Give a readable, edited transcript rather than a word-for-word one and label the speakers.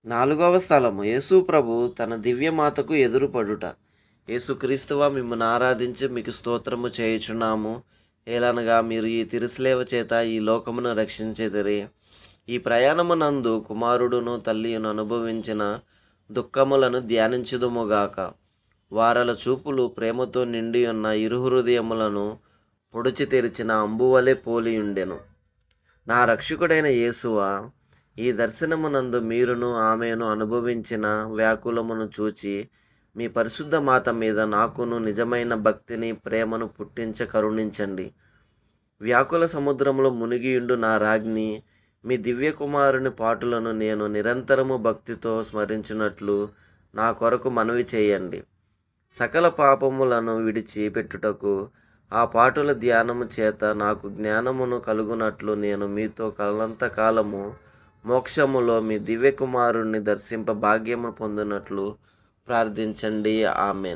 Speaker 1: నాలుగవ స్థలము యేసు ప్రభు తన దివ్యమాతకు ఎదురుపడుట. యేసుక్రీస్తువా, మిమ్మల్ని ఆరాధించి మీకు స్తోత్రము చేయుచున్నాము. ఏలనగా మీరు ఈ తిరుస్లేవ చేత ఈ లోకమును రక్షించెదరి. ఈ ప్రయాణమునందు కుమారుడును తల్లియును అనుభవించిన దుఃఖములను ధ్యానించుదుముగాక. వారల చూపులు ప్రేమతో నిండి ఉన్న ఇరు హృదయములను పొడిచి తెరిచిన అంబువలే పోలియుండెను. నా రక్షకుడైన యేసువా, ఈ దర్శనమునందు మీరును ఆమెను అనుభవించిన వ్యాకులమును చూచి మీ పరిశుద్ధ మాత మీద నాకును నిజమైన భక్తిని ప్రేమను పుట్టించ కరుణించండి. వ్యాకుల సముద్రములో మునిగియుండు నా రాజ్ఞి, మీ దివ్యకుమారుని పాటులను నేను నిరంతరము భక్తితో స్మరించున్నట్లు నా కొరకు మనవి చేయండి. సకల పాపములను విడిచి పెట్టుటకు ఆ పాటుల ధ్యానము చేత నాకు జ్ఞానమును కలుగునట్లు నేను మీతో కలంతకాలము మోక్షములో మీ దివ్యకుమారుణ్ణి దర్శింప భాగ్యము పొందినట్లు ప్రార్థించండి. ఆమేన్.